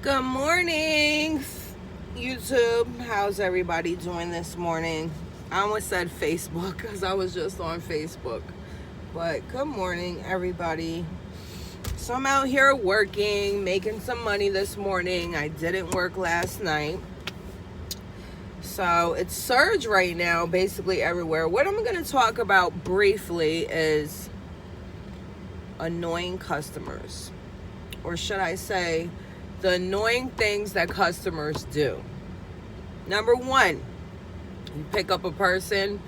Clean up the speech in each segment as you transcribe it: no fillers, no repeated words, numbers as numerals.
Good morning, YouTube. How's everybody doing this morning? I almost said Facebook because I was just on Facebook. But good morning, everybody. So I'm out here working, making some money this morning. I didn't work last night. So it's surge right now, basically everywhere. What I'm going to talk about briefly is annoying customers. Or should I say, the annoying things that customers do. Number one, you pick up a person,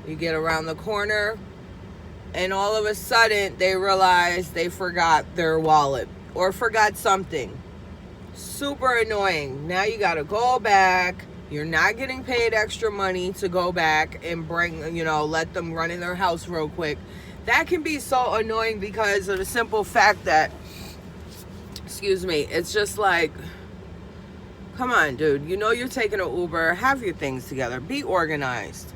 you get around the corner, and all of a sudden they realize they forgot their wallet or forgot something. Super annoying. Now you gotta go back. You're not getting paid extra money to go back and let them run in their house real quick. That can be so annoying because of the simple fact that it's just like, come on, dude. You know you're taking an Uber. Have your things together. Be organized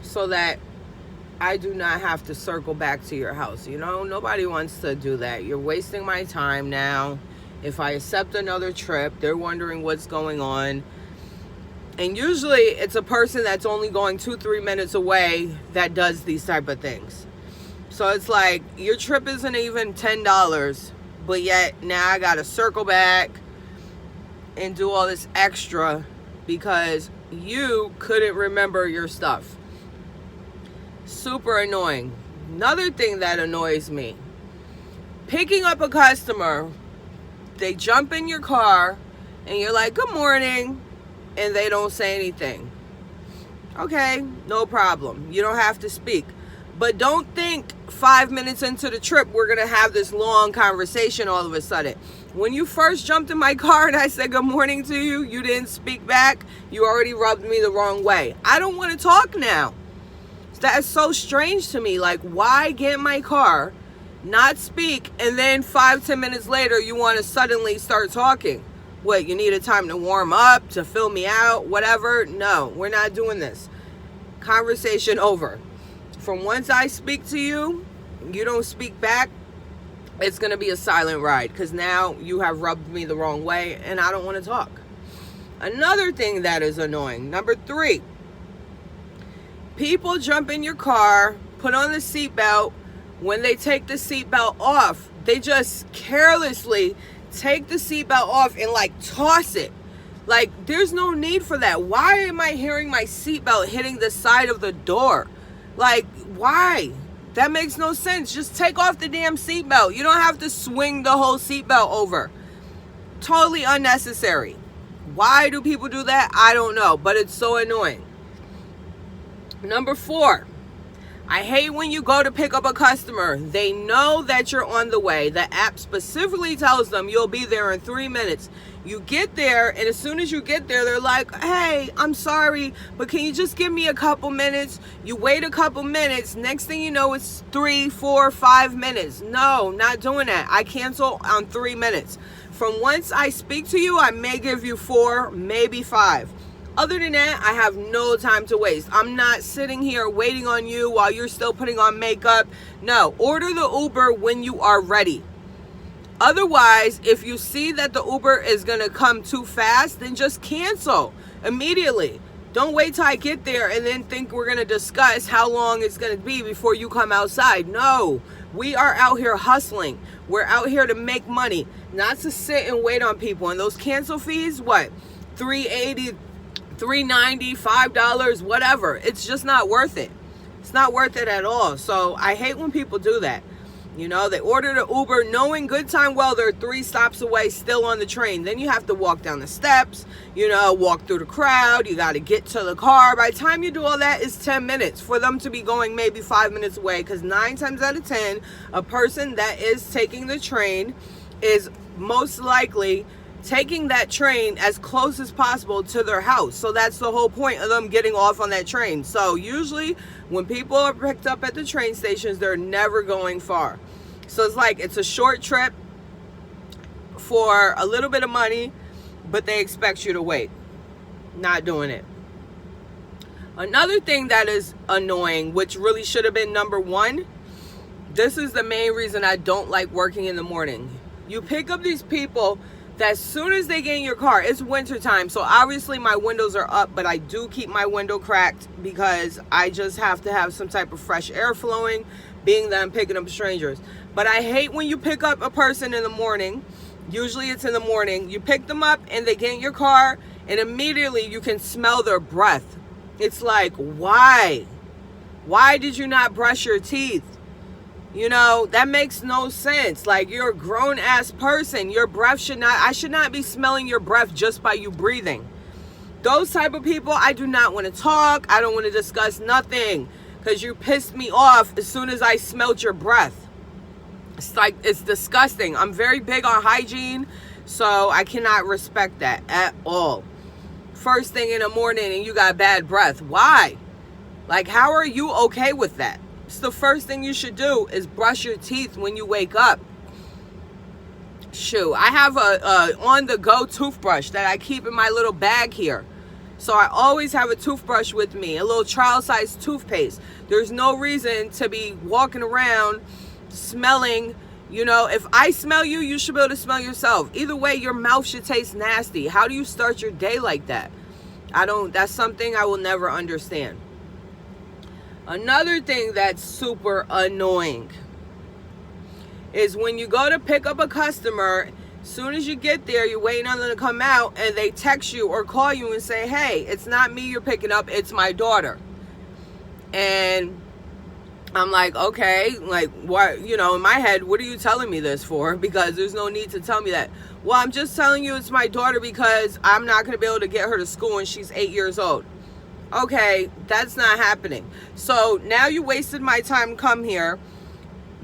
so that I do not have to circle back to your house. Nobody wants to do that. You're wasting my time now. If I accept another trip, they're wondering what's going on. And usually it's a person that's only going 2-3 minutes away that does these type of things. So it's like your trip isn't even $10. But yet now I gotta circle back and do all this extra because you couldn't remember your stuff. Super annoying. Another thing that annoys me, picking up a customer, they jump in your car and you're like, good morning, and they don't say anything. Okay, no problem. You don't have to speak. But don't think 5 minutes into the trip we're going to have this long conversation all of a sudden. When you first jumped in my car and I said good morning to you, you didn't speak back. You already rubbed me the wrong way. I don't want to talk now. That is so strange to me. Like, why get in my car, not speak, and then 5-10 minutes later you want to suddenly start talking? What, you needed time to warm up, to fill me out, whatever? No, we're not doing this. Conversation over. From once I speak to you, you don't speak back, it's going to be a silent ride because now you have rubbed me the wrong way and I don't want to talk. Another thing that is annoying, number 3, people jump in your car, put on the seatbelt. When they take the seatbelt off, they just carelessly take the seatbelt off and toss it. Like, there's no need for that. Why am I hearing my seatbelt hitting the side of the door? Like, why? That makes no sense. Just take off the damn seatbelt. You don't have to swing the whole seatbelt over. Totally unnecessary. Why do people do that? I don't know, but it's so annoying. Number 4, I hate when you go to pick up a customer. They know that you're on the way. The app specifically tells them you'll be there in 3 minutes. You get there, and as soon as you get there, they're like, hey, I'm sorry, but can you just give me a couple minutes? You wait a couple minutes. Next thing you know, it's 3, 4, 5 minutes. No, not doing that. I cancel on 3 minutes. From once I speak to you, I may give you 4, maybe 5. Other than that, I have no time to waste. I'm not sitting here waiting on you while you're still putting on makeup. No, order the Uber when you are ready. Otherwise, if you see that the Uber is going to come too fast, then just cancel immediately. Don't wait till I get there and then think we're going to discuss how long it's going to be before you come outside. No, we are out here hustling. We're out here to make money, not to sit and wait on people. And those cancel fees, what? $3.80, $3.90, $5, whatever. It's just not worth it. It's not worth it at all. So I hate when people do that. They order the Uber knowing good time well they're 3 stops away, still on the train. Then you have to walk down the steps, walk through the crowd. You got to get to the car. By the time you do all that, it's 10 minutes for them to be going maybe 5 minutes away. Because 9 times out of 10, a person that is taking the train is most likely taking that train as close as possible to their house. So that's the whole point of them getting off on that train. So usually when people are picked up at the train stations, they're never going far. So it's a short trip for a little bit of money, but they expect you to wait. Not doing it. Another thing that is annoying, which really should have been number 1, this is the main reason I don't like working in the morning. You pick up these people that as soon as they get in your car, it's winter time, so obviously my windows are up, but I do keep my window cracked because I just have to have some type of fresh air flowing, being that I'm picking up strangers. But I hate when you pick up a person in the morning. Usually it's in the morning. You pick them up and they get in your car and immediately you can smell their breath. It's like, why? Why did you not brush your teeth? You know, that makes no sense. Like, you're a grown-ass person. Your breath should not, I should not be smelling your breath just by you breathing. Those type of people, I do not want to talk. I don't want to discuss nothing because you pissed me off as soon as I smelled your breath. It's like, it's disgusting. I'm very big on hygiene, so I cannot respect that at all. First thing in the morning and you got bad breath. Why? Like, how are you okay with that? It's the first thing you should do is brush your teeth when you wake up. Shoot, I have a on-the-go toothbrush that I keep in my little bag here. So I always have a toothbrush with me, a little trial-sized toothpaste. There's no reason to be walking around smelling. You know, if I smell you, you should be able to smell yourself. Either way, your mouth should taste nasty. How do you start your day like that? That's something I will never understand. Another thing that's super annoying is when you go to pick up a customer, as soon as you get there, you're waiting on them to come out and they text you or call you and say, hey, it's not me you're picking up, it's my daughter. And I'm like, okay, like, what, you know, in my head, what are you telling me this for? Because there's no need to tell me that. Well, I'm just telling you it's my daughter because I'm not going to be able to get her to school and she's 8 years old. Okay, that's not happening. So now you wasted my time to come here.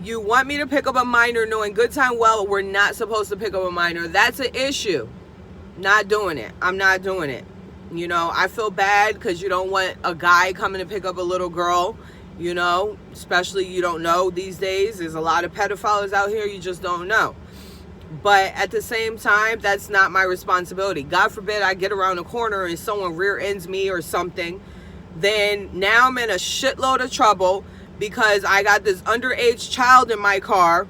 You want me to pick up a minor knowing good time well we're not supposed to pick up a minor. That's an issue. Not doing it. I'm not doing it. You know, I feel bad because you don't want a guy coming to pick up a little girl. You know, especially you don't know these days. There's a lot of pedophiles out here. You just don't know. But at the same time, that's not my responsibility. God forbid I get around the corner and someone rear ends me or something. Then now I'm in a shitload of trouble because I got this underage child in my car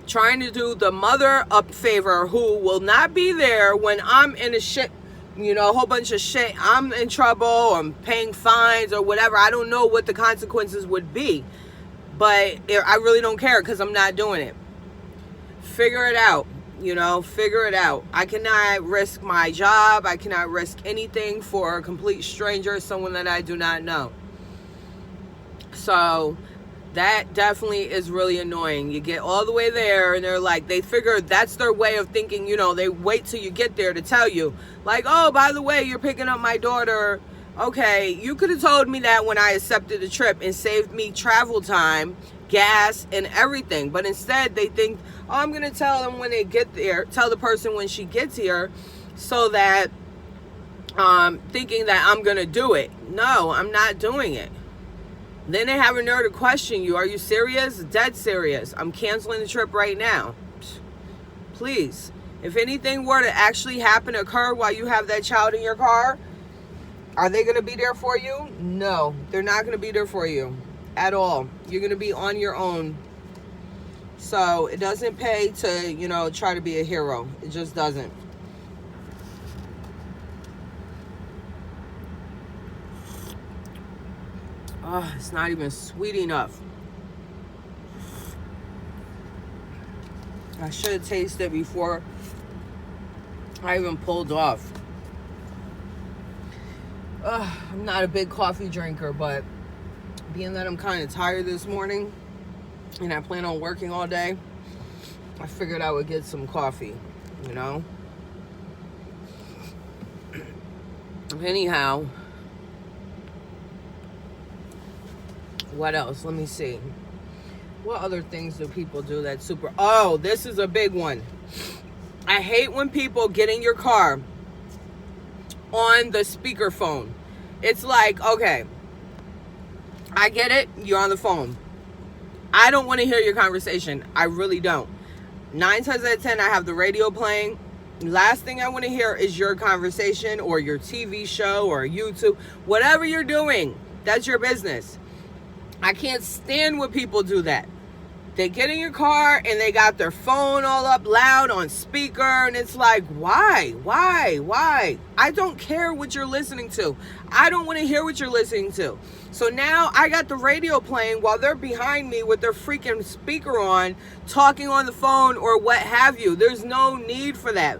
trying to do the mother a favor who will not be there when I'm in a shit, you know, a whole bunch of shit. I'm in trouble, I'm paying fines or whatever. I don't know what the consequences would be. But I really don't care because I'm not doing it. Figure it out, you know, figure it out. I cannot risk my job. I cannot risk anything for a complete stranger, someone that I do not know. So that definitely is really annoying. You get all the way there and they're like, they figure that's their way of thinking, you know, they wait till you get there to tell you. Like, oh, by the way, you're picking up my daughter. Okay, you could have told me that when I accepted the trip and saved me travel time, gas, and everything. But instead, they think, oh, I'm going to tell them when they get there, tell the person when she gets here, so that, thinking that I'm going to do it. No, I'm not doing it. Then they have a nerve to question you. Are you serious? Dead serious. I'm canceling the trip right now. Please. If anything were to actually occur while you have that child in your car, are they going to be there for you? No, they're not going to be there for you at all. You're going to be on your own. So it doesn't pay to, you know, try to be a hero. It just doesn't. Oh, it's not even sweet enough. I should have tasted it before I even pulled off. I'm not a big coffee drinker, but being that I'm kind of tired this morning and I plan on working all day, I figured I would get some coffee, you know? Anyhow, what else? Let me see. What other things do people do that's super... Oh, this is a big one. I hate when people get in your car on the speakerphone. It's like, okay, I get it, you're on the phone. I don't want to hear your conversation. I really don't. 9 times out of 10, I have the radio playing. Last thing I want to hear is your conversation or your TV show or YouTube. Whatever you're doing, that's your business. I can't stand when people do that. They get in your car and they got their phone all up loud on speaker, and it's like, why? I don't care what you're listening to. I don't want to hear what you're listening to. So now I got the radio playing while they're behind me with their freaking speaker on, talking on the phone or what have you. There's no need for that.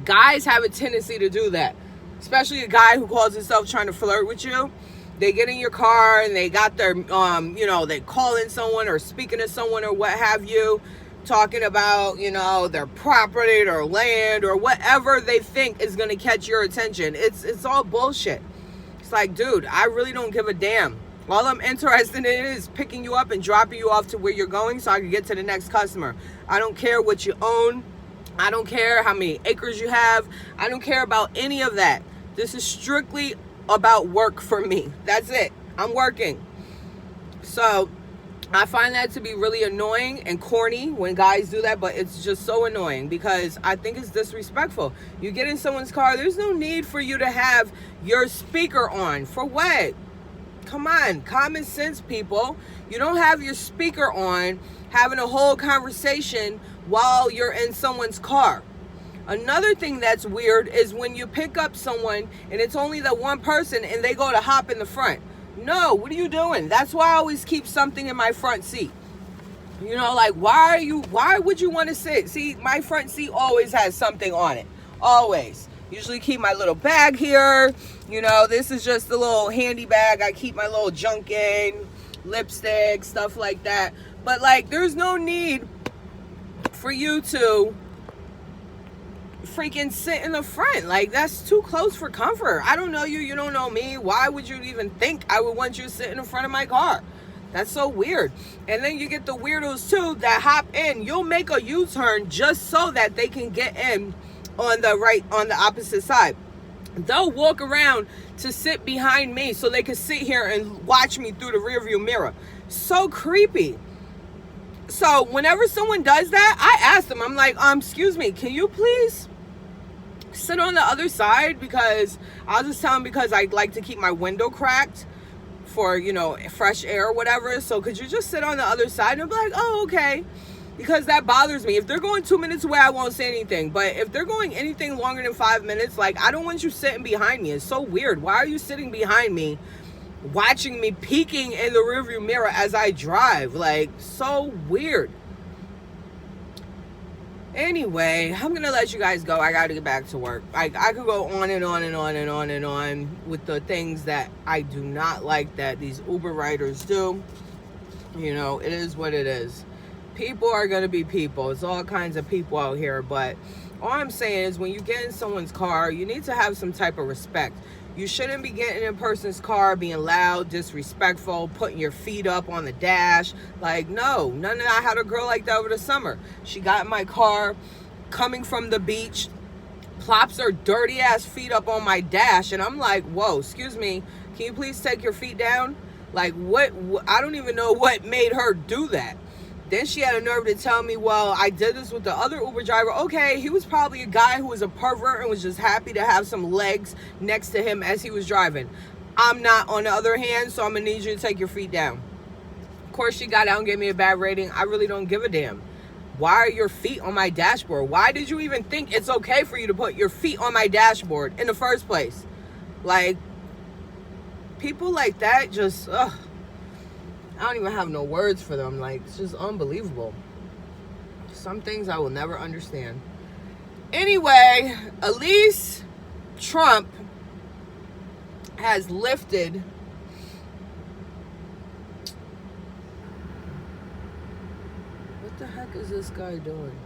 Guys have a tendency to do that, especially a guy who calls himself trying to flirt with you. They get in your car and they got their, they calling someone or speaking to someone or what have you, talking about, their property, their land, or whatever they think is going to catch your attention. It's all bullshit. It's like, dude, I really don't give a damn. All I'm interested in is picking you up and dropping you off to where you're going so I can get to the next customer. I don't care what you own. I don't care how many acres you have. I don't care about any of that. This is strictly about work for me. That's it. I'm working. So I find that to be really annoying and corny when guys do that, but it's just so annoying because I think it's disrespectful. You get in someone's car, there's no need for you to have your speaker on. For what? Come on, common sense, people. You don't have your speaker on having a whole conversation while you're in someone's car. Another thing that's weird is when you pick up someone and it's only that one person and they go to hop in the front. No, what are you doing? That's why I always keep something in my front seat. Like, why would you want to sit? See, my front seat always has something on it. Always. Usually keep my little bag here. This is just a little handy bag. I keep my little junk in, lipstick, stuff like that. But like, there's no need for you to freaking sit in the front. Like, that's too close for comfort. I don't know you, you don't know me. Why would you even think I would want you to sit in the front of my car? That's so weird. And then you get the weirdos too that hop in. You'll make a U-turn just so that they can get in on the opposite side. They'll walk around to sit behind me so they can sit here and watch me through the rearview mirror. So creepy. So whenever someone does that, I ask them, I'm like, excuse me, can you please sit on the other side? Because I'll just tell them because I like to keep my window cracked for, fresh air or whatever. So could you just sit on the other side? And I'll be like, oh, okay. Because that bothers me. If they're going 2 minutes away, I won't say anything. But if they're going anything longer than 5 minutes, like, I don't want you sitting behind me. It's so weird. Why are you sitting behind me, watching me, peeking in the rearview mirror as I drive? Like, so weird. Anyway, I'm gonna let you guys go. I gotta get back to work. I could go on and on and on and on and on with the things that I do not like that these Uber riders do. It is what it is. People are gonna be people. It's all kinds of people out here, but all I'm saying is when you get in someone's car, you need to have some type of respect. You shouldn't be getting in a person's car being loud, disrespectful, putting your feet up on the dash. Like, no, none of that. I had a girl like that over the summer. She got in my car, coming from the beach, plops her dirty ass feet up on my dash, and I'm like, whoa, excuse me, can you please take your feet down? Like, what? I don't even know what made her do that. Then she had a nerve to tell me, well, I did this with the other Uber driver. Okay, he was probably a guy who was a pervert and was just happy to have some legs next to him as he was driving. I'm not, on the other hand, so I'm going to need you to take your feet down. Of course, she got out and gave me a bad rating. I really don't give a damn. Why are your feet on my dashboard? Why did you even think it's okay for you to put your feet on my dashboard in the first place? Like, people like that just, ugh. I don't even have no words for them. Like, it's just unbelievable. Some things I will never understand. Anyway, Elise Trump has lifted what the heck is this guy doing?